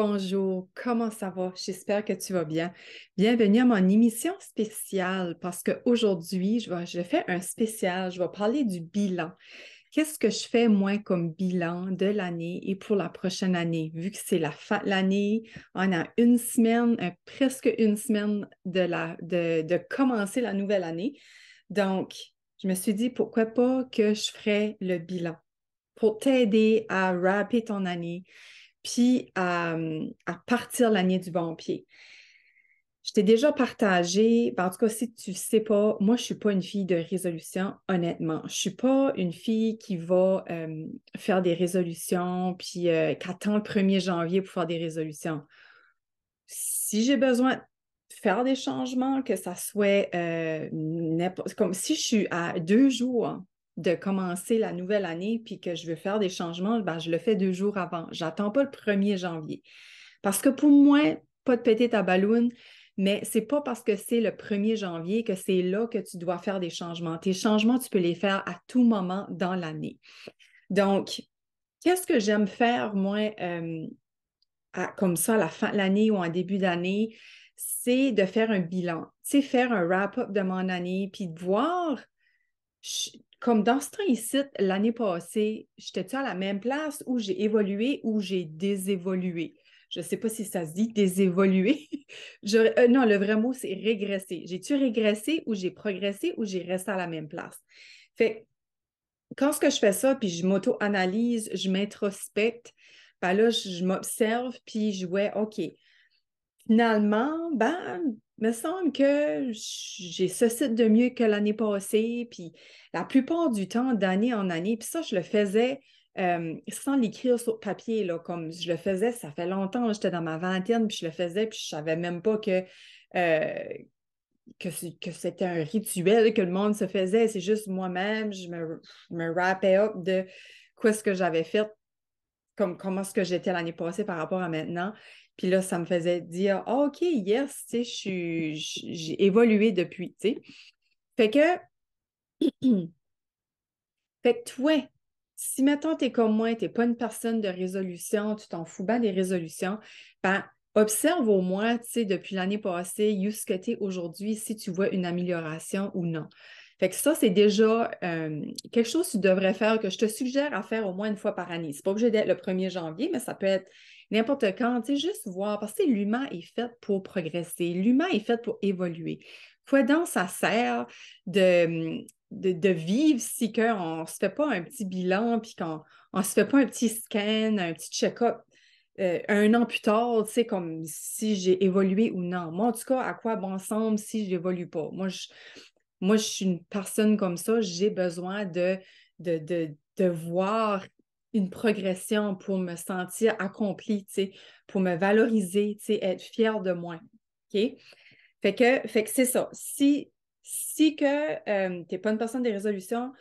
Bonjour, comment ça va? J'espère que tu vas bien. Bienvenue à mon émission spéciale parce qu'aujourd'hui, je fais un spécial, je vais parler du bilan. Qu'est-ce que je fais, moi, comme bilan de l'année et pour la prochaine année? Vu que c'est la fin de l'année, on a une semaine, presque une semaine de commencer la nouvelle année. Donc, je me suis dit, pourquoi pas que je ferais le bilan pour t'aider à wrapper ton année puis à partir l'année du bon pied. Je t'ai déjà partagé, en tout cas, si tu ne sais pas, moi, je ne suis pas une fille de résolution, honnêtement. Je ne suis pas une fille qui va faire des résolutions, puis qui attend le 1er janvier pour faire des résolutions. Si j'ai besoin de faire des changements, que ça soit comme si je suis à 2 jours de commencer la nouvelle année, puis que je veux faire des changements, ben, je le fais 2 jours avant. J'attends pas le 1er janvier. Parce que pour moi, pas de péter ta balloune, mais c'est pas parce que c'est le 1er janvier que c'est là que tu dois faire des changements. Tes changements, tu peux les faire à tout moment dans l'année. Donc, qu'est-ce que j'aime faire, moi, comme ça, à la fin de l'année ou en début d'année, c'est de faire un bilan, tu sais, faire un wrap-up de mon année, puis de voir, comme dans ce temps ici, l'année passée, j'étais-tu à la même place où j'ai évolué ou j'ai désévolué? Je ne sais pas si ça se dit désévoluer. Non, le vrai mot, c'est régresser. J'ai-tu régressé ou j'ai progressé ou j'ai resté à la même place? Fait quand ce que je fais ça, puis je m'auto-analyse, je m'introspecte, ben là, je m'observe, puis je vois, OK, finalement, ben, me semble que j'ai ceci de mieux que l'année passée, puis la plupart du temps, d'année en année, puis ça, je le faisais sans l'écrire sur papier, là, comme je le faisais, ça fait longtemps, j'étais dans ma vingtaine, puis je le faisais, puis je savais même pas euh, que c'était un rituel que le monde se faisait. C'est juste moi-même, je me wrappais up de quoi ce que j'avais fait, comme comment ce que j'étais l'année passée par rapport à maintenant. Puis là, ça me faisait dire, ah, OK, yes, tu sais, j'ai évolué depuis, tu sais. Fait que, fait que toi, si mettons, t'es comme moi, t'es pas une personne de résolution, tu t'en fous bien des résolutions, ben, observe au moins, tu sais, depuis l'année passée, où ce que t'es aujourd'hui, si tu vois une amélioration ou non. Fait que ça, c'est déjà quelque chose que tu devrais faire, que je te suggère à faire au moins une fois par année. C'est pas obligé d'être le 1er janvier, mais ça peut être n'importe quand, tu sais, juste voir, parce que l'humain est fait pour progresser, l'humain est fait pour évoluer. Quoi donc ça sert de vivre si on ne se fait pas un petit bilan, puis qu'on ne se fait pas un petit scan, un petit check-up un an plus tard, tu sais, comme si j'ai évolué ou non. Moi, en tout cas, à quoi bon semble si je n'évolue pas? Moi, je suis une personne comme ça, j'ai besoin de voir une progression pour me sentir accomplie, tu sais, pour me valoriser, tu sais, être fière de moi. OK? Fait que c'est ça. Si que tu n'es pas une personne des résolutions,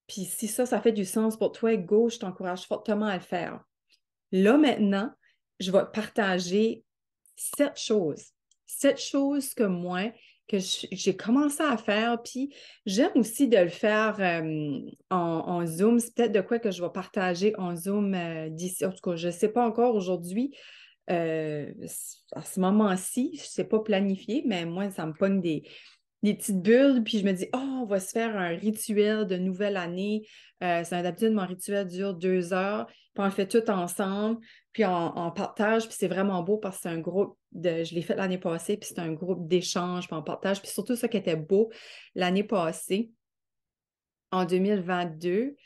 puis si ça fait du sens pour toi, go, je t'encourage fortement à le faire. Là, maintenant, je vais te partager 7 choses. 7 choses que moi, que j'ai commencé à faire, puis j'aime aussi de le faire en Zoom. C'est peut-être de quoi que je vais partager en Zoom d'ici. En tout cas, je ne sais pas encore aujourd'hui. Euh, à ce moment-ci, je ne sais pas planifier, mais moi, ça me pogne des petites bulles, puis je me dis, oh, on va se faire un rituel de nouvelle année. D'habitude, mon rituel dure 2 heures, puis on le fait tout ensemble, puis on partage, puis c'est vraiment beau parce que c'est un groupe je l'ai fait l'année passée, puis c'est un groupe d'échange, puis on partage, puis surtout ça qui était beau l'année passée, en 2022,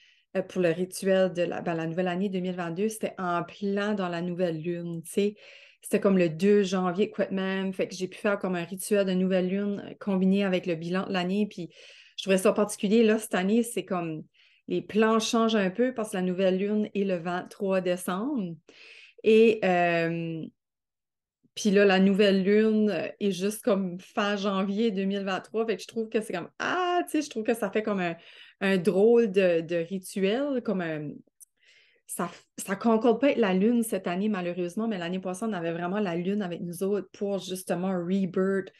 pour le rituel de la nouvelle année 2022, c'était en plein dans la nouvelle lune, tu sais. C'était comme le 2 janvier, quoi de même. Fait que j'ai pu faire comme un rituel de nouvelle lune combiné avec le bilan de l'année. Puis je trouvais ça particulier. Là, cette année, c'est comme les plans changent un peu parce que la nouvelle lune est le 23 décembre. Et puis là, la nouvelle lune est juste comme fin janvier 2023. Fait que je trouve que c'est comme, ah, tu sais, je trouve que ça fait comme un drôle de rituel, comme ça concorde pas avec la lune cette année, malheureusement, mais l'année passée, on avait vraiment la lune avec nous autres pour justement rebirth.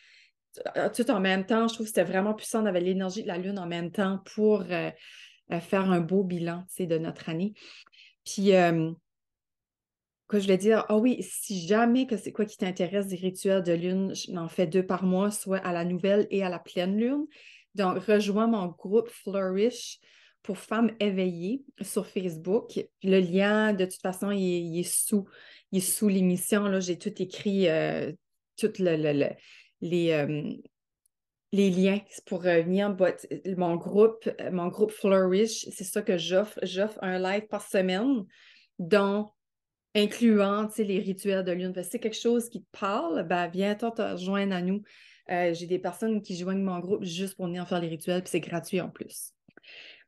Tout en même temps, je trouve que c'était vraiment puissant. On avait l'énergie de la lune en même temps pour faire un beau bilan, tu sais, de notre année. Puis, quoi je voulais dire? Ah oui, si jamais que c'est quoi qui t'intéresse des rituels de lune, j'en fais 2 par mois, soit à la nouvelle et à la pleine lune. Donc, rejoins mon groupe Flourish pour femmes éveillées sur Facebook. Le lien, de toute façon, il est sous l'émission. Là, j'ai tout écrit, tout les, euh, les liens pour venir. Mon groupe Flourish, c'est ça que j'offre. J'offre un live par semaine, dont incluant, tu sais, les rituels de lune. Fait que si c'est quelque chose qui te parle, ben viens-toi te rejoindre à nous. J'ai des personnes qui joignent mon groupe juste pour venir faire les rituels, puis c'est gratuit en plus.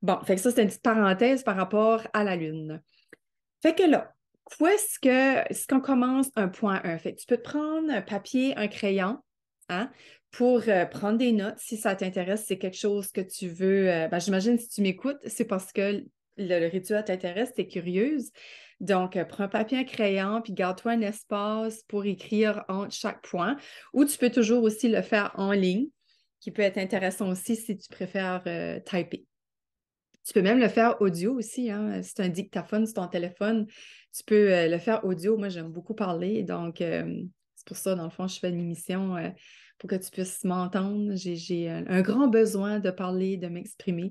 Bon, fait que ça, c'est une petite parenthèse par rapport à la lune. Fait que là, est-ce qu'on commence un point 1? Fait que tu peux te prendre un papier, un crayon, hein, pour prendre des notes si ça t'intéresse, c'est quelque chose que tu veux. Ben, j'imagine si tu m'écoutes, c'est parce que le rituel t'intéresse, tu es curieuse. Donc, prends un papier, un crayon, puis garde-toi un espace pour écrire entre chaque point. Ou tu peux toujours aussi le faire en ligne, qui peut être intéressant aussi si tu préfères typer. Tu peux même le faire audio aussi, hein. C'est un dictaphone sur ton téléphone. Tu peux le faire audio. Moi, j'aime beaucoup parler. Donc, c'est pour ça, dans le fond, je fais une émission pour que tu puisses m'entendre. J'ai un grand besoin de parler, de m'exprimer.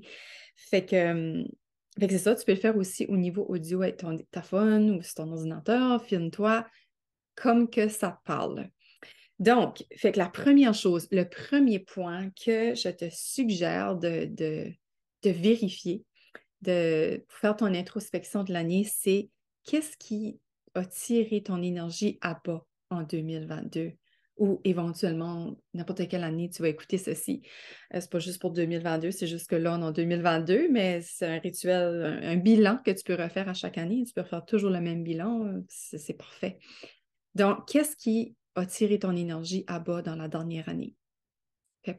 Fait que, c'est ça. Tu peux le faire aussi au niveau audio avec ton dictaphone ou sur ton ordinateur. Filme-toi comme que ça te parle. Donc, fait que la première chose, le premier point que je te suggère de vérifier, pour faire ton introspection de l'année, c'est qu'est-ce qui a tiré ton énergie à bas en 2022 ou éventuellement n'importe quelle année tu vas écouter ceci. C'est pas juste pour 2022, c'est juste que là, on est en 2022, mais c'est un rituel, un bilan que tu peux refaire à chaque année. Tu peux refaire toujours le même bilan, c'est parfait. Donc, qu'est-ce qui a tiré ton énergie à bas dans la dernière année?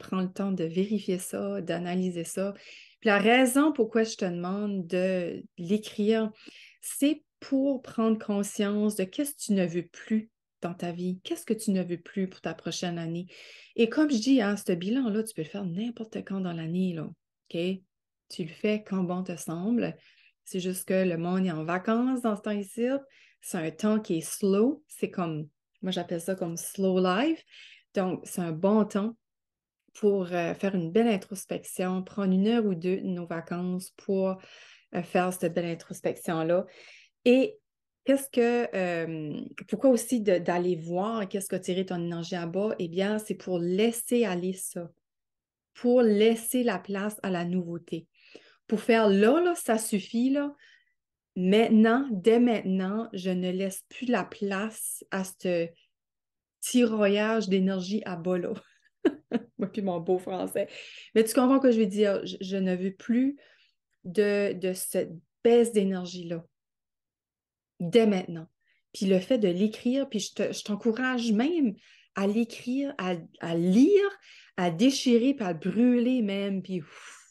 Prends le temps de vérifier ça, d'analyser ça. Puis la raison pourquoi je te demande de l'écrire, c'est pour prendre conscience de qu'est-ce que tu ne veux plus dans ta vie, qu'est-ce que tu ne veux plus pour ta prochaine année. Et comme je dis, hein, ce bilan-là, tu peux le faire n'importe quand dans l'année, là. OK? Tu le fais quand bon te semble. C'est juste que le monde est en vacances dans ce temps ici. C'est un temps qui est slow. C'est comme, moi j'appelle ça comme slow life. Donc, c'est un bon temps pour faire une belle introspection, prendre 1 heure ou 2 de nos vacances pour faire cette belle introspection-là. Et pourquoi aussi d'aller voir qu'est-ce qui a tiré ton énergie à bas? Eh bien, c'est pour laisser aller ça, pour laisser la place à la nouveauté. Pour faire là, ça suffit, là. Maintenant, dès maintenant, je ne laisse plus la place à ce tiraillage d'énergie à bas, là. Moi puis mon beau français. Mais tu comprends ce que je veux dire? Je ne veux plus de cette baisse d'énergie-là, dès maintenant. Puis le fait de l'écrire, puis je t'encourage même à l'écrire, à lire, à déchirer, puis à le brûler même, puis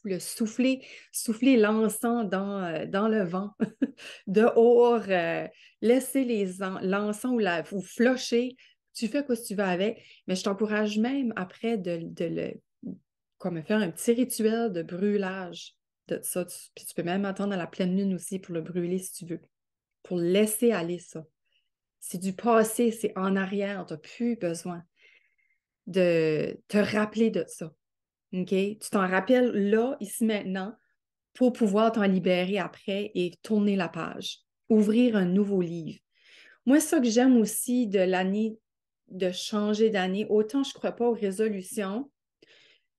le souffler l'encens dans le vent, dehors, laisser l'encens ou flocher. Tu fais quoi si tu veux avec, mais je t'encourage même après comme faire un petit rituel de brûlage de ça. Puis tu peux même attendre à la pleine lune aussi pour le brûler si tu veux, pour laisser aller ça. C'est du passé, c'est en arrière, tu n'as plus besoin de te rappeler de ça. OK? Tu t'en rappelles là, ici, maintenant, pour pouvoir t'en libérer après et tourner la page, ouvrir un nouveau livre. Moi, ça que j'aime aussi de l'année, de changer d'année, autant je ne crois pas aux résolutions,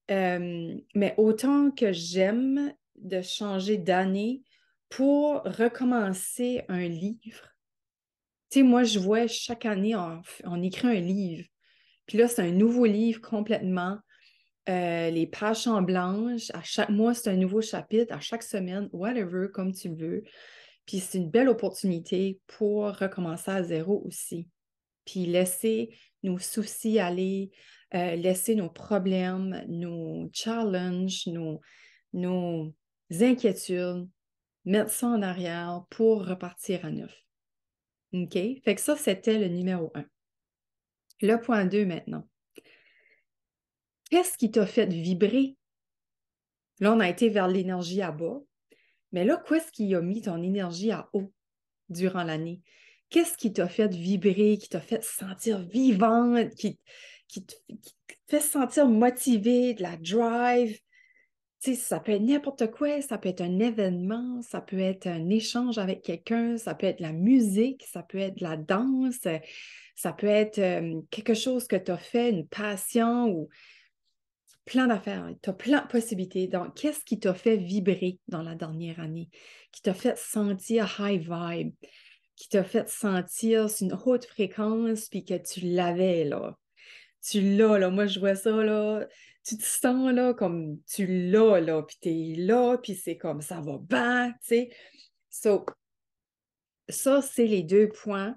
mais autant que j'aime de changer d'année pour recommencer un livre. Tu sais, moi, je vois chaque année, on écrit un livre. Puis là, c'est un nouveau livre complètement. Les pages sont blanches. À chaque mois, c'est un nouveau chapitre. À chaque semaine, whatever, comme tu le veux. Puis c'est une belle opportunité pour recommencer à zéro aussi. Puis laisser nos soucis aller, laisser nos problèmes, nos challenges, nos inquiétudes, mettre ça en arrière pour repartir à neuf. OK? Fait que ça, c'était le numéro 1. Le point 2 maintenant. Qu'est-ce qui t'a fait vibrer? Là, on a été vers l'énergie à bas. Mais là, qu'est-ce qui a mis ton énergie à haut durant l'année? Qu'est-ce qui t'a fait vibrer, qui t'a fait sentir vivante, qui te fait sentir motivée, de la drive? Tu sais, ça peut être n'importe quoi, ça peut être un événement, ça peut être un échange avec quelqu'un, ça peut être la musique, ça peut être la danse, ça peut être quelque chose que tu as fait, une passion ou plein d'affaires. Tu as plein de possibilités. Donc, qu'est-ce qui t'a fait vibrer dans la dernière année? Qui t'a fait sentir high vibe? Qui t'a fait sentir sur une haute fréquence puis que tu l'avais là? Tu l'as là. Moi, je vois ça là. Tu te sens là comme tu l'as là. Puis t'es là. Puis c'est comme ça va bien, tu sais. So, ça, c'est les 2 points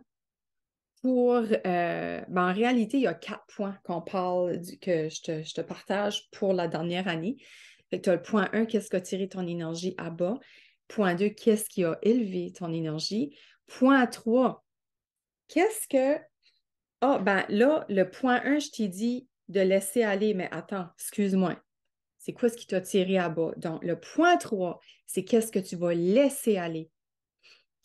en réalité, il y a 4 points qu'on parle, que je te partage pour la dernière année. Fait que tu as le point 1, qu'est-ce qui a tiré ton énergie à bas? Point 2, qu'est-ce qui a élevé ton énergie? Point 3, qu'est-ce que... Ah, ben là, le point 1, je t'ai dit de laisser aller, mais attends, excuse-moi. C'est quoi ce qui t'a tiré à bas? Donc, le point 3, c'est qu'est-ce que tu vas laisser aller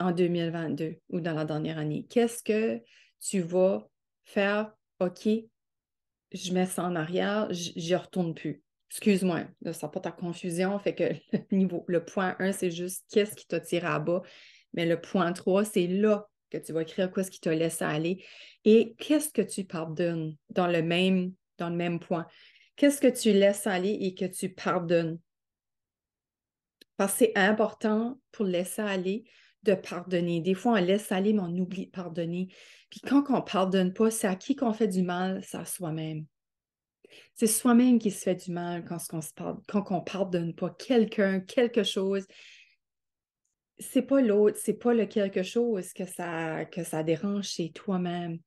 en 2022 ou dans la dernière année? Qu'est-ce que tu vas faire? OK, je mets ça en arrière, j'y retourne plus. Excuse-moi, là, ça porte à confusion, fait que le point 1, c'est juste qu'est-ce qui t'a tiré à bas, mais le point 3, c'est là que tu vas écrire quoi ce qui t'a laissé aller et qu'est-ce que tu pardonnes dans le même point. Qu'est-ce que tu laisses aller et que tu pardonnes? Parce que c'est important pour laisser aller de pardonner. Des fois, on laisse aller, mais on oublie de pardonner. Puis quand on ne pardonne pas, c'est à qui qu'on fait du mal? C'est à soi-même. C'est soi-même qui se fait du mal quand on ne pardonne pas quelqu'un, quelque chose. C'est pas l'autre, c'est pas le quelque chose que ça dérange, c'est toi-même.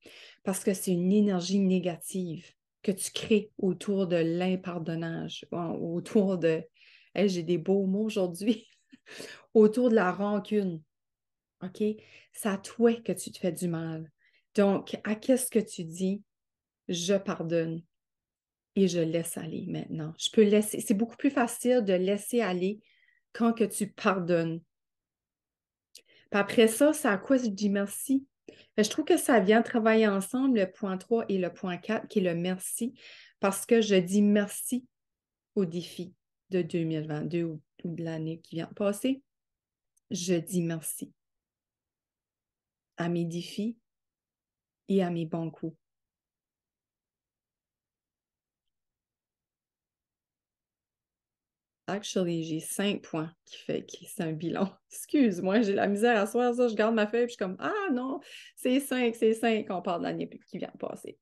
Parce que c'est une énergie négative que tu crées autour de l'impardonnage, autour de... Hey, j'ai des beaux mots aujourd'hui. Autour de la rancune. OK? C'est à toi que tu te fais du mal. Donc, à qu'est-ce que tu dis? Je pardonne et je laisse aller maintenant. Je peux laisser. C'est beaucoup plus facile de laisser aller quand que tu pardonnes. Puis après ça, c'est à quoi je dis merci? Je trouve que ça vient travailler ensemble, le point 3 et le point 4, qui est le merci, parce que je dis merci au défi de 2022 ou de l'année qui vient de passer. Je dis merci à mes défis et à mes bons coups. Actually, j'ai 5 points qui c'est un bilan. Excuse-moi, j'ai la misère à soir, ça, je garde ma feuille, puis je suis comme, ah non, c'est 5, on parle de l'année qui vient de passer.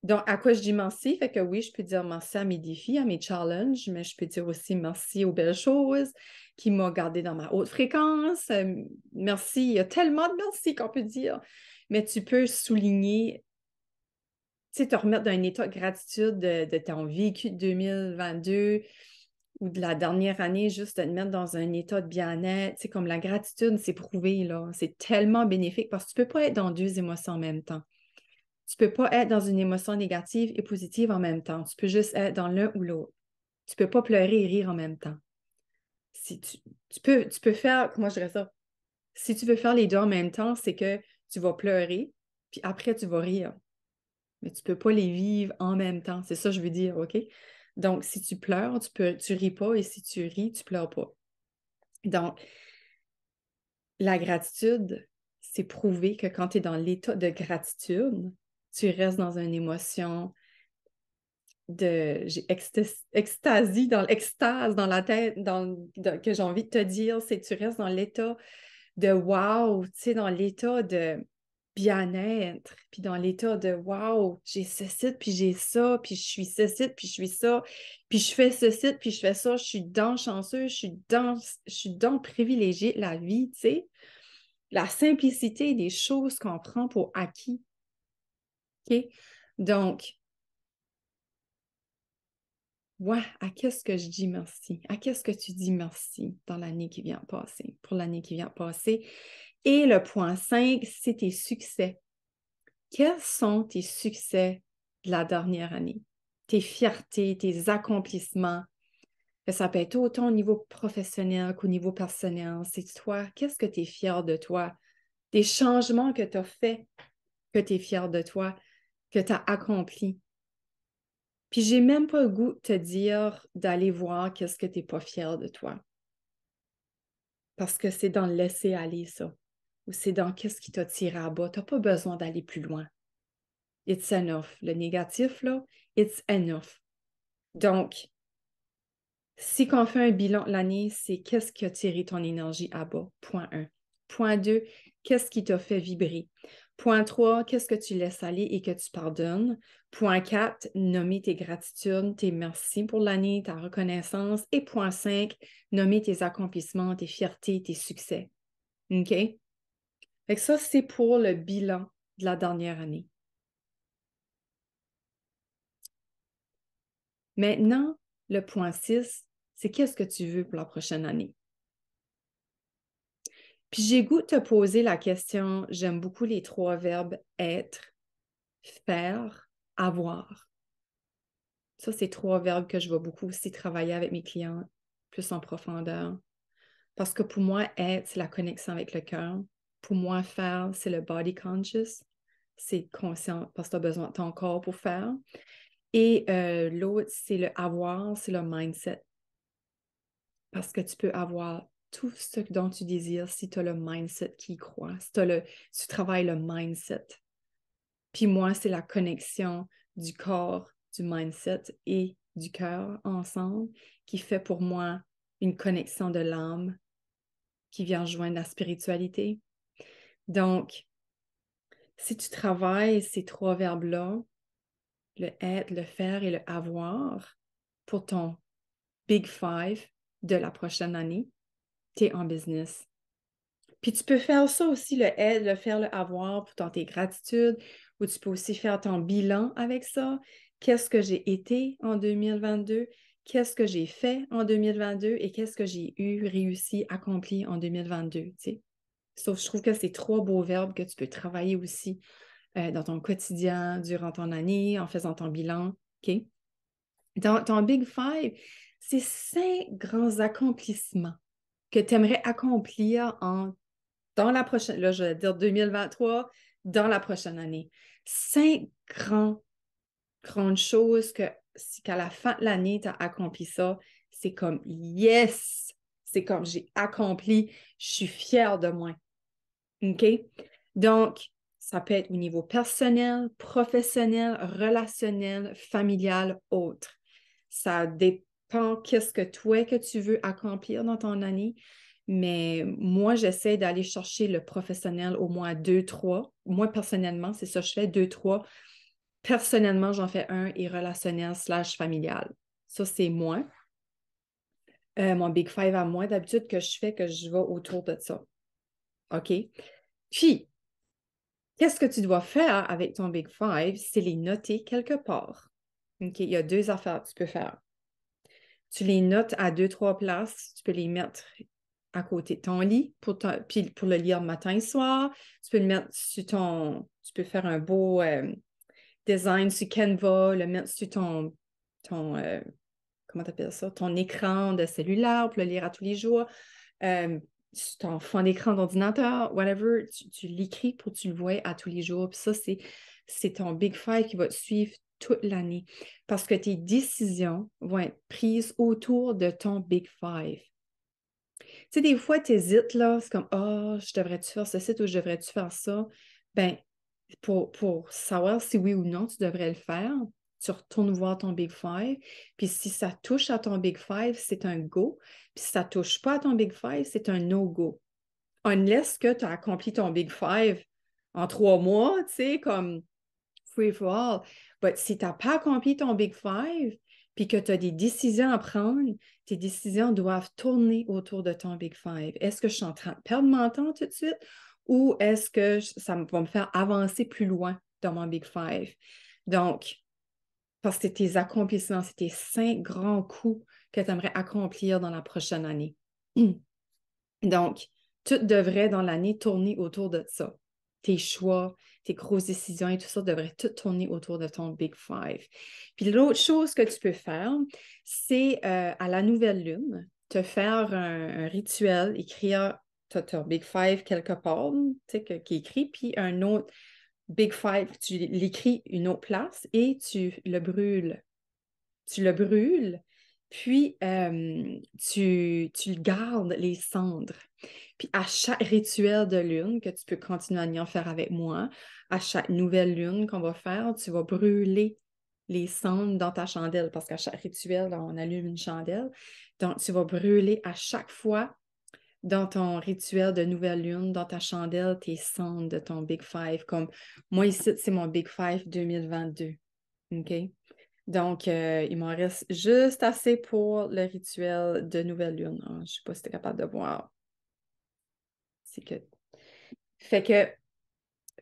Donc, à quoi je dis merci? Fait que oui, je peux dire merci à mes défis, à mes challenges, mais je peux dire aussi merci aux belles choses qui m'ont gardé dans ma haute fréquence. Merci, il y a tellement de merci qu'on peut dire, mais tu peux souligner, tu sais, te remettre dans un état de gratitude de ton vécu de 2022 ou de la dernière année, juste de te mettre dans un état de bien-être. Tu sais, comme la gratitude, c'est prouvé, là. C'est tellement bénéfique parce que tu ne peux pas être dans 2 émotions en même temps. Tu ne peux pas être dans une émotion négative et positive en même temps. Tu peux juste être dans l'un ou l'autre. Tu ne peux pas pleurer et rire en même temps. Si tu peux faire, comment je dirais ça? Si tu veux faire les deux en même temps, c'est que tu vas pleurer, puis après, tu vas rire. Mais tu ne peux pas les vivre en même temps. C'est ça que je veux dire, OK? Donc, si tu pleures, tu ris pas, et si tu ris, tu pleures pas. Donc, la gratitude, c'est prouvé que quand tu es dans l'état de gratitude, tu restes dans une émotion j'ai extasie dans l'extase dans la tête que j'ai envie de te dire, c'est que tu restes dans l'état de wow, tu sais, dans l'état de bien-être, puis dans l'état de wow, j'ai ceci, puis j'ai ça, puis je suis ceci, puis je suis ça, puis je fais ceci, puis je fais ça, je suis dans chanceux, je suis dans privilégié la vie, tu sais. La simplicité des choses qu'on prend pour acquis. OK? Donc, ouais, à qu'est-ce que je dis merci? À qu'est-ce que tu dis merci dans l'année qui vient de passer, pour l'année qui vient de passer? Et le point 5, c'est tes succès. Quels sont tes succès de la dernière année? Tes fiertés, tes accomplissements. Ça peut être autant au niveau professionnel qu'au niveau personnel. C'est toi, qu'est-ce que tu es fier de toi des changements que tu as faits, que tu es fier de toi, que tu as accompli. Puis j'ai même pas le goût de te dire d'aller voir qu'est-ce que tu n'es pas fier de toi. Parce que c'est dans le laisser aller, ça. Ou c'est dans qu'est-ce qui t'a tiré à bas. Tu n'as pas besoin d'aller plus loin. It's enough. Le négatif, là, it's enough. Donc, si qu'on fait un bilan de l'année, c'est qu'est-ce qui a tiré ton énergie à bas? Point 1. Point 2, qu'est-ce qui t'a fait vibrer? Point 3, qu'est-ce que tu laisses aller et que tu pardonnes? Point 4, nommer tes gratitudes, tes merci pour l'année, ta reconnaissance. Et point 5, nommer tes accomplissements, tes fiertés, tes succès. OK? Fait que ça, c'est pour le bilan de la dernière année. Maintenant, le point 6, c'est qu'est-ce que tu veux pour la prochaine année? Puis j'ai goût de te poser la question, j'aime beaucoup les 3 verbes être, faire, avoir. Ça, c'est 3 verbes que je vais beaucoup aussi travailler avec mes clients plus en profondeur. Parce que pour moi, être, c'est la connexion avec le cœur. Pour moi, faire, c'est le body conscious. C'est conscient parce que tu as besoin de ton corps pour faire. Et l'autre, c'est le avoir, c'est le mindset. Parce que tu peux avoir tout ce dont tu désires si tu as le mindset qui y croit, si tu travailles le mindset. Puis moi, c'est la connexion du corps, du mindset et du cœur ensemble qui fait pour moi une connexion de l'âme qui vient rejoindre la spiritualité. Donc, si tu travailles ces 3 verbes-là, le être, le faire et le avoir, pour ton Big Five de la prochaine année, tu es en business. Puis tu peux faire ça aussi, le être, le faire, le avoir pour tes gratitudes, ou tu peux aussi faire ton bilan avec ça. Qu'est-ce que j'ai été en 2022? Qu'est-ce que j'ai fait en 2022 et qu'est-ce que j'ai réussi, accompli en 2022, tu sais? Sauf je trouve que c'est 3 beaux verbes que tu peux travailler aussi dans ton quotidien, durant ton année, en faisant ton bilan, OK? Dans ton Big Five, c'est 5 grands accomplissements que tu aimerais accomplir dans la prochaine, là, je vais dire 2023, dans la prochaine année. 5 grandes choses que si qu'à la fin de l'année, tu as accompli ça, c'est comme yes! C'est comme j'ai accompli, je suis fière de moi. OK? Donc, ça peut être au niveau personnel, professionnel, relationnel, familial, autre. Ça dépend qu'est-ce que toi que tu veux accomplir dans ton année. Mais moi, j'essaie d'aller chercher le professionnel au moins 2, 3. Moi, personnellement, c'est ça, je fais 2, 3. Personnellement, j'en fais un et relationnel / familial. Ça, c'est moi. Mon Big Five à moi, d'habitude, que je fais, que je vais autour de ça. OK? Puis, qu'est-ce que tu dois faire avec ton Big Five? C'est les noter quelque part. OK? Il y a 2 affaires que tu peux faire. Tu les notes à 2, 3 places. Tu peux les mettre à côté de ton lit puis pour le lire matin et soir. Tu peux le mettre sur ton... Tu peux faire un beau design sur Canva, le mettre sur ton comment tu appelles ça? Ton écran de cellulaire pour le lire à tous les jours. Sur ton fond d'écran d'ordinateur, whatever, tu l'écris pour que tu le vois à tous les jours. Puis ça, c'est ton Big Five qui va te suivre toute l'année parce que tes décisions vont être prises autour de ton Big Five. Tu sais, des fois, tu hésites, là, c'est comme, oh, je devrais-tu faire ceci ou je devrais-tu faire ça? Ben, pour savoir si oui ou non tu devrais le faire, tu retournes voir ton Big Five. Puis si ça touche à ton Big Five, c'est un go. Puis si ça ne touche pas à ton Big Five, c'est un no-go. Unless que tu as accompli ton Big Five en 3 mois, tu sais, comme free for all. Mais si tu n'as pas accompli ton Big Five, puis que tu as des décisions à prendre, tes décisions doivent tourner autour de ton Big Five. Est-ce que je suis en train de perdre mon temps tout de suite ou est-ce que ça va me faire avancer plus loin dans mon Big Five? Donc, parce que c'est tes accomplissements, c'est tes 5 grands coups que tu aimerais accomplir dans la prochaine année. Donc, tout devrait dans l'année tourner autour de ça. Tes choix, tes grosses décisions et tout ça devrait tout tourner autour de ton Big Five. Puis l'autre chose que tu peux faire, c'est à la nouvelle lune, te faire un rituel, écrire as ton Big Five quelque part, tu sais, qui est écrit, puis un autre Big Five, tu l'écris une autre place et tu le brûles. Tu le brûles, puis tu le gardes, les cendres. Puis à chaque rituel de lune, que tu peux continuer à y en faire avec moi, à chaque nouvelle lune qu'on va faire, tu vas brûler les cendres dans ta chandelle, parce qu'à chaque rituel, on allume une chandelle. Donc, tu vas brûler à chaque fois dans ton rituel de nouvelle lune, dans ta chandelle, tes cendres de ton Big Five. Comme moi, ici, c'est mon Big Five 2022. OK? Donc, il m'en reste juste assez pour le rituel de nouvelle lune. Je ne sais pas si tu es capable de voir. C'est que... Fait que,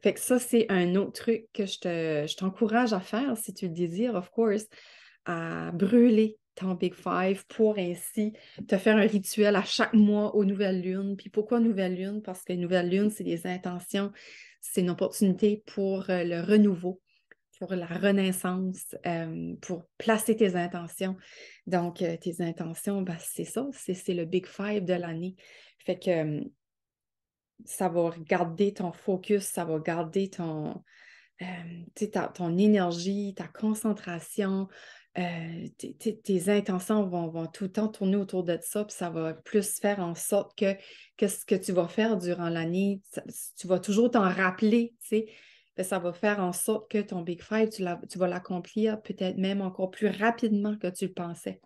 fait que ça, c'est un autre truc que je t'encourage à faire, si tu le désires, of course, à brûler ton Big Five pour ainsi te faire un rituel à chaque mois aux nouvelles lunes. Puis pourquoi nouvelle lune? Parce que nouvelle lune, c'est des intentions, c'est une opportunité pour le renouveau, pour la renaissance, pour placer tes intentions. Donc, tes intentions, ben, c'est ça, c'est le Big Five de l'année. Fait que ça va garder ton focus, ça va garder ton énergie, ta concentration, tes intentions vont tout le temps tourner autour de ça, puis ça va plus faire en sorte que ce que tu vas faire durant l'année, tu vas toujours t'en rappeler, tu sais. Ça va faire en sorte que ton Big Five, tu vas l'accomplir peut-être même encore plus rapidement que tu le pensais,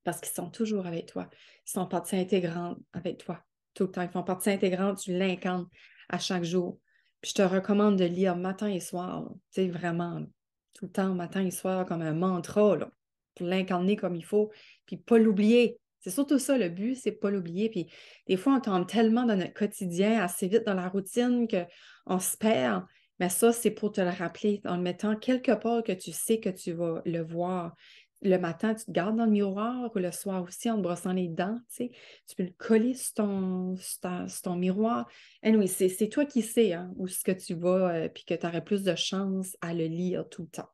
parce qu'ils sont toujours avec toi. Ils sont partie intégrante avec toi, tout le temps. Ils font partie intégrante, tu l'incarnes à chaque jour. Puis je te recommande de lire matin et soir, tu sais, vraiment, tout le temps, matin et soir, comme un mantra, là, pour l'incarner comme il faut, puis pas l'oublier. C'est surtout ça, le but, c'est pas l'oublier. Puis des fois, on tombe tellement dans notre quotidien, assez vite dans la routine, qu'on se perd. Mais ça, c'est pour te le rappeler, en le mettant quelque part que tu sais que tu vas le voir. Le matin, tu te gardes dans le miroir, ou le soir aussi, en te brossant les dents, tu sais. Tu peux le coller sur ton miroir. Anyway, c'est toi qui sais, hein, où est-ce que tu vas, puis que tu aurais plus de chance à le lire tout le temps,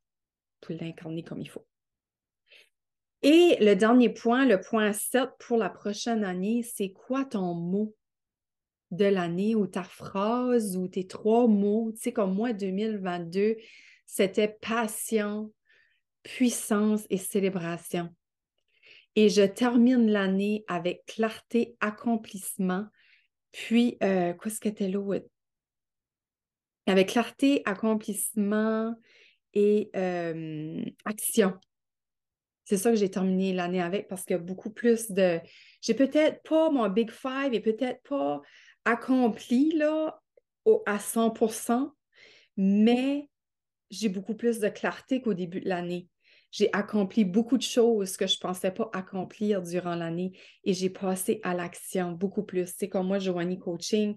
pour l'incarner comme il faut. Et le dernier point, le point 7 pour la prochaine année, c'est quoi ton mot de l'année ou ta phrase ou tes 3 mots? Tu sais, comme moi, 2022, c'était passion, puissance et célébration. Et je termine l'année avec clarté, accomplissement, puis, qu'est-ce que c'était l'autre? Avec clarté, accomplissement et action. C'est ça que j'ai terminé l'année avec parce qu'il y a beaucoup plus de... J'ai peut-être pas mon Big Five et peut-être pas accompli là, à 100%, mais j'ai beaucoup plus de clarté qu'au début de l'année. J'ai accompli beaucoup de choses que je ne pensais pas accomplir durant l'année et j'ai passé à l'action beaucoup plus. C'est comme moi, Joanie Coaching,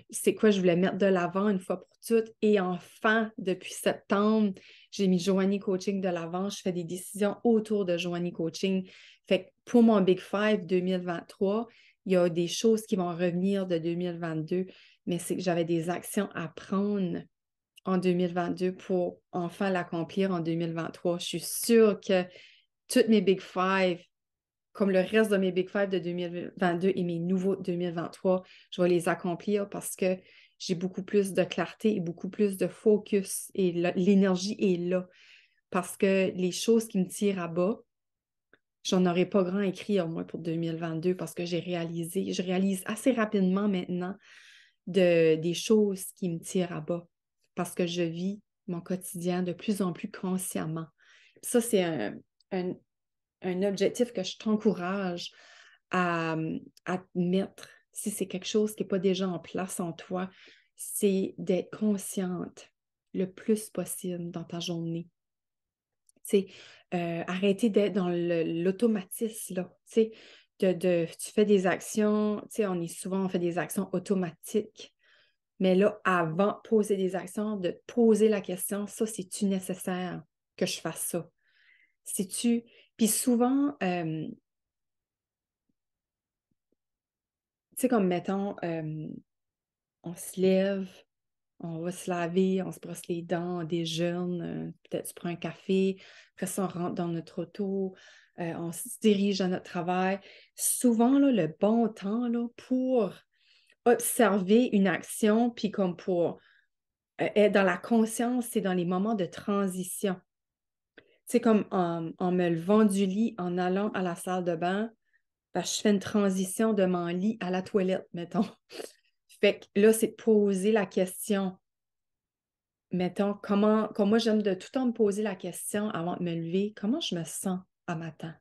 c'est quoi je voulais mettre de l'avant une fois pour toutes. Et enfin, depuis septembre, j'ai mis Joanie Coaching de l'avant. Je fais des décisions autour de Joanie Coaching. Fait que pour mon Big Five 2023, il y a des choses qui vont revenir de 2022, mais c'est que j'avais des actions à prendre en 2022 pour enfin l'accomplir en 2023. Je suis sûre que toutes mes Big Five, comme le reste de mes Big Five de 2022 et mes nouveaux 2023, je vais les accomplir parce que j'ai beaucoup plus de clarté et beaucoup plus de focus et l'énergie est là. Parce que les choses qui me tirent à bas, j'en aurais pas grand écrit au moins pour 2022 parce que je réalise assez rapidement maintenant des choses qui me tirent à bas parce que je vis mon quotidien de plus en plus consciemment. Ça, c'est un objectif que je t'encourage à, à mettre si c'est quelque chose qui n'est pas déjà en place en toi, c'est d'être consciente le plus possible dans ta journée. Arrêter d'être dans l'automatisme, là, tu fais des actions, on fait des actions automatiques, mais là, avant de poser des actions, de poser la question, ça, c'est-tu nécessaire que je fasse ça? C'est-tu... Puis souvent, comme mettons, on se lève, on va se laver, on se brosse les dents, on déjeune, peut-être tu prends un café, après ça, on rentre dans notre auto, on se dirige à notre travail. Souvent, là, le bon temps là, pour observer une action, puis comme pour être dans la conscience, c'est dans les moments de transition. C'est comme en me levant du lit, en allant à la salle de bain, ben, je fais une transition de mon lit à la toilette, mettons. Fait que là, c'est de poser la question. Mettons, comme moi, j'aime de tout le temps me poser la question avant de me lever, comment je me sens à matin?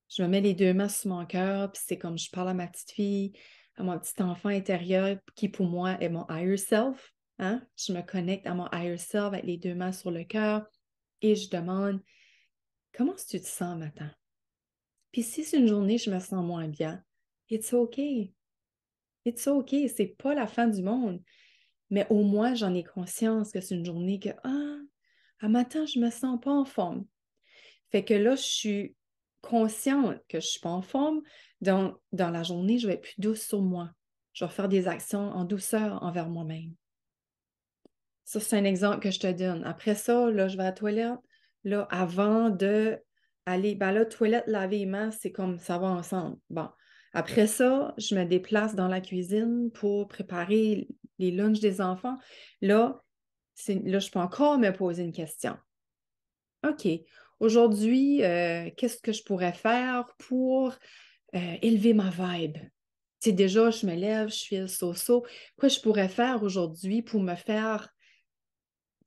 Je me mets les deux mains sur mon cœur, puis c'est comme je parle à ma petite fille, à mon petit enfant intérieur, qui pour moi est mon higher self. Hein? Je me connecte à mon higher self avec les deux mains sur le cœur et je demande, comment est-ce que tu te sens matin? Puis si c'est une journée, je me sens moins bien, it's okay. It's okay, c'est pas la fin du monde. Mais au moins, j'en ai conscience que c'est une journée que, à matin, je me sens pas en forme. Fait que là, je suis consciente que je suis pas en forme. Donc, dans la journée, je vais être plus douce sur moi. Je vais faire des actions en douceur envers moi-même. Ça, c'est un exemple que je te donne. Après ça, là, je vais à la toilette. Là, avant de aller, ben là, toilette, laver les mains, c'est comme ça va ensemble. Bon. Après ça, je me déplace dans la cuisine pour préparer les lunchs des enfants. Là, là, je peux encore me poser une question. OK, aujourd'hui, qu'est-ce que je pourrais faire pour élever ma vibe? Tu sais, déjà, je me lève, je fais le so-so. Quoi je pourrais faire aujourd'hui pour me faire...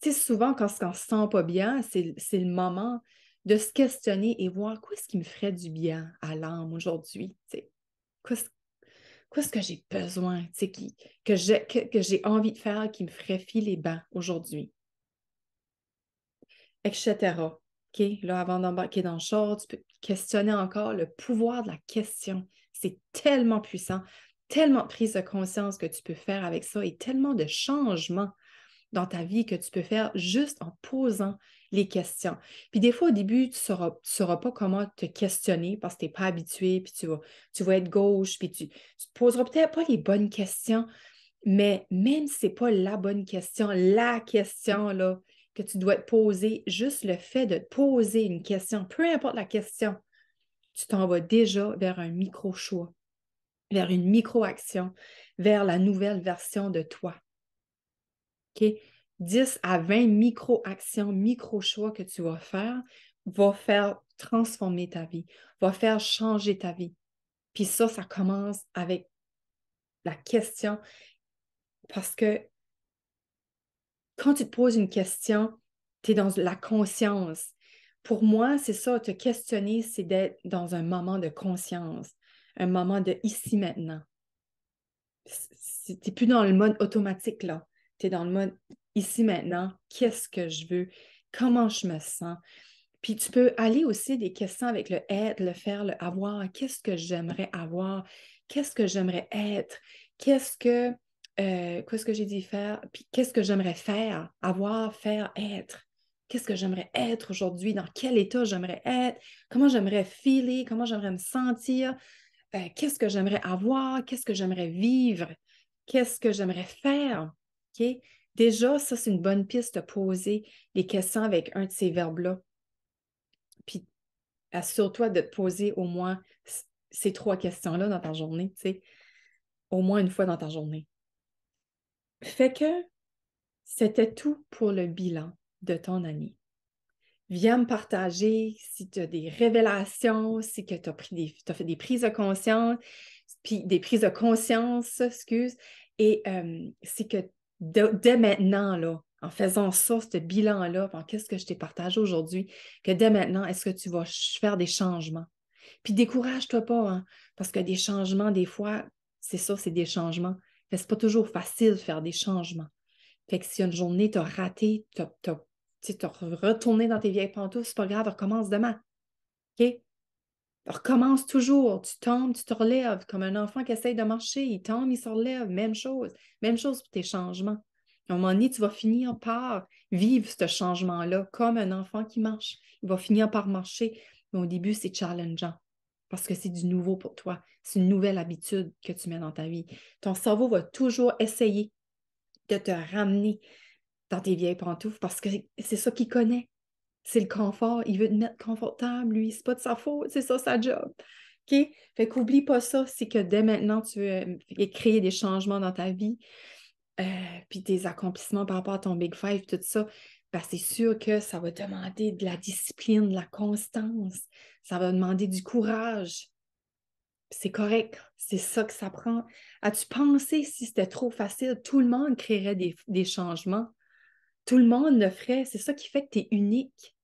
Tu sais, souvent, quand on se sent pas bien, c'est le moment de se questionner et voir quoi est-ce qui me ferait du bien à l'âme aujourd'hui. Tu sais. Quoi est-ce que j'ai besoin, tu sais, que j'ai envie de faire qui me ferait filer bas aujourd'hui, etc. OK? Là, avant d'embarquer dans le char, tu peux questionner encore le pouvoir de la question. C'est tellement puissant, tellement de prise de conscience que tu peux faire avec ça et tellement de changements dans ta vie que tu peux faire juste en posant les questions. Puis des fois, au début, tu sauras pas comment te questionner parce que tu n'es pas habitué, puis tu vas être gauche, puis tu te poseras peut-être pas les bonnes questions, mais même si ce n'est pas la question là, que tu dois te poser, juste le fait de te poser une question, peu importe la question, tu t'en vas déjà vers un micro-choix, vers une micro-action, vers la nouvelle version de toi. OK? 10 à 20 micro-actions, micro-choix que tu vas faire transformer ta vie, va faire changer ta vie. Puis ça commence avec la question parce que quand tu te poses une question, tu es dans la conscience. Pour moi, c'est ça, te questionner, c'est d'être dans un moment de conscience, un moment de ici maintenant. Tu n'es plus dans le mode automatique, là. Tu es dans le mode ici maintenant, qu'est-ce que je veux, comment je me sens. Puis tu peux aller aussi des questions avec le être, le faire, le avoir. Qu'est-ce que j'aimerais avoir? Qu'est-ce que j'aimerais être? Qu'est-ce que j'ai dit faire? Puis qu'est-ce que j'aimerais faire? Avoir, faire, être. Qu'est-ce que j'aimerais être aujourd'hui? Dans quel état j'aimerais être? Comment j'aimerais filer? Comment j'aimerais me sentir? Qu'est-ce que j'aimerais avoir? Qu'est-ce que j'aimerais vivre? Qu'est-ce que j'aimerais faire? OK? Déjà, ça, c'est une bonne piste de poser les questions avec un de ces verbes-là. Puis assure-toi de te poser au moins ces 3 questions-là dans ta journée, tu sais, au moins une fois dans ta journée. Fait que c'était tout pour le bilan de ton année. Viens me partager si tu as des révélations, si tu as fait des prises de conscience, puis des prises de conscience, excuse, et c'est que dès maintenant, là, en faisant ça, ce bilan-là, qu'est-ce que je t'ai partagé aujourd'hui, que dès maintenant, est-ce que tu vas faire des changements? Puis décourage-toi pas, hein, parce que des changements, des fois, c'est ça, c'est des changements. Fait que c'est pas toujours facile de faire des changements. Fait que si une journée, tu as raté, tu as retourné dans tes vieilles pantoufles, c'est pas grave, recommence demain. OK? Recommence toujours. Tu tombes, tu te relèves. Comme un enfant qui essaye de marcher, il tombe, il se relève. Même chose. Même chose pour tes changements. À un moment donné, tu vas finir par vivre ce changement-là comme un enfant qui marche. Il va finir par marcher. Mais au début, c'est challengeant parce que c'est du nouveau pour toi. C'est une nouvelle habitude que tu mets dans ta vie. Ton cerveau va toujours essayer de te ramener dans tes vieilles pantoufles parce que c'est ça qu'il connaît. C'est le confort. Il veut te mettre confortable, lui. C'est pas de sa faute, c'est ça sa job. OK? Fait qu'oublie pas ça, c'est que dès maintenant, tu veux créer des changements dans ta vie, puis tes accomplissements par rapport à ton Big Five, tout ça, ben, c'est sûr que ça va demander de la discipline, de la constance, ça va demander du courage. C'est correct, c'est ça que ça prend. As-tu pensé si c'était trop facile, tout le monde créerait des changements? Tout le monde le ferait. C'est ça qui fait que tu es unique.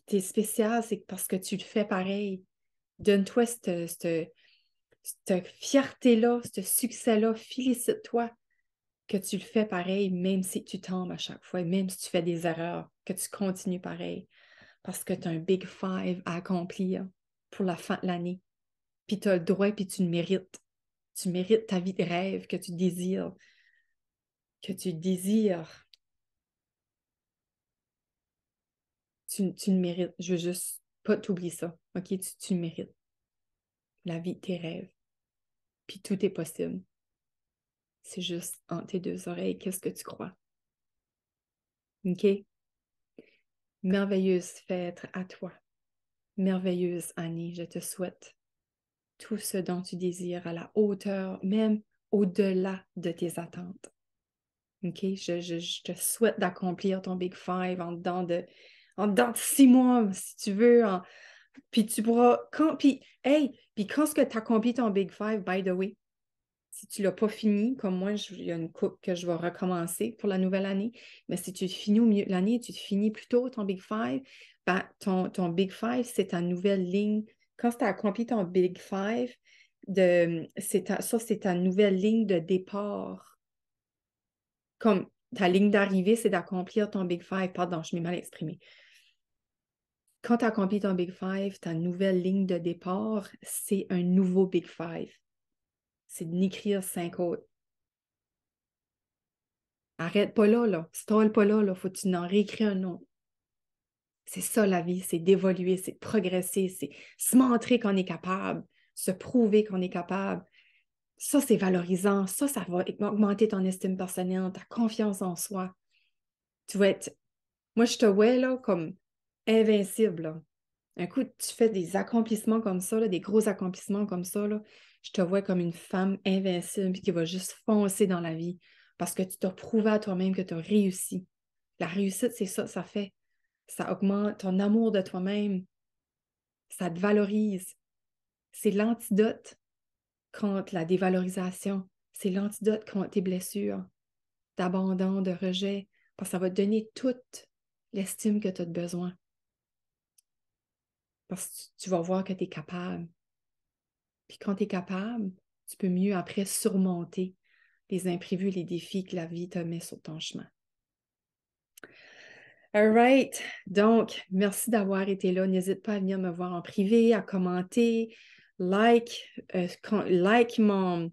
Tu es spécial, c'est parce que tu le fais pareil. Donne-toi cette fierté-là, ce succès-là. Félicite-toi que tu le fais pareil, même si tu tombes à chaque fois, même si tu fais des erreurs, que tu continues pareil. Parce que tu as un Big Five à accomplir pour la fin de l'année. Puis tu as le droit, puis tu le mérites. Tu mérites ta vie de rêve que tu désires. Que tu désires. Tu le mérites. Je veux juste pas t'oublier ça. OK? Tu le mérites. La vie de tes rêves. Puis tout est possible. C'est juste entre tes deux oreilles. Qu'est-ce que tu crois? OK? Merveilleuse fête à toi. Merveilleuse Annie. Je te souhaite tout ce dont tu désires à la hauteur, même au-delà de tes attentes. OK? Je te souhaite d'accomplir ton Big Five en dedans de 6 mois, si tu veux. Puis tu pourras. Puis quand ce que tu accomplis ton Big Five, by the way, si tu ne l'as pas fini, comme moi, il y a une coupe que je vais recommencer pour la nouvelle année, mais si tu le finis au milieu de l'année, tu te finis plus tôt ton Big Five, ben, ton Big Five, c'est ta nouvelle ligne. Quand tu as accompli ton Big Five, ça, c'est ta nouvelle ligne de départ. Comme ta ligne d'arrivée, c'est d'accomplir ton Big Five. Pardon, je m'ai mal exprimé. Quand tu as accompli ton Big Five, ta nouvelle ligne de départ, c'est un nouveau Big Five. C'est d'écrire 5 autres. Arrête pas là, là. Stall pas là, là. Faut que tu en réécris un autre. C'est ça la vie, c'est d'évoluer, c'est de progresser, c'est se montrer qu'on est capable, se prouver qu'on est capable. Ça, c'est valorisant. Ça va augmenter ton estime personnelle, ta confiance en soi. Tu vas être... Moi, je te vois là comme invincible, là. Un coup, tu fais des accomplissements comme ça, là, des gros accomplissements comme ça, là, je te vois comme une femme invincible qui va juste foncer dans la vie parce que tu t'as prouvé à toi-même que tu as réussi. La réussite, c'est ça, ça fait. Ça augmente ton amour de toi-même. Ça te valorise. C'est l'antidote contre la dévalorisation. C'est l'antidote contre tes blessures, d'abandon, de rejet, parce que ça va te donner toute l'estime que tu as besoin. Parce que tu vas voir que tu es capable. Puis quand tu es capable, tu peux mieux après surmonter les imprévus, les défis que la vie te met sur ton chemin. All right. Donc, merci d'avoir été là. N'hésite pas à venir me voir en privé, à commenter, like mon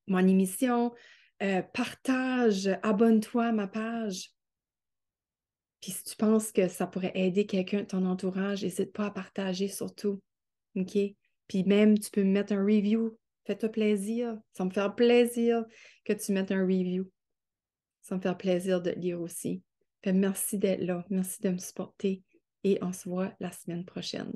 émission, partage, abonne-toi à ma page. Puis si tu penses que ça pourrait aider quelqu'un de ton entourage, n'hésite pas à partager surtout. OK? Puis même, tu peux me mettre un review. Fais-toi plaisir. Ça me fait plaisir que tu mettes un review. Ça me fait plaisir de te lire aussi. Fait merci d'être là. Merci de me supporter. Et on se voit la semaine prochaine.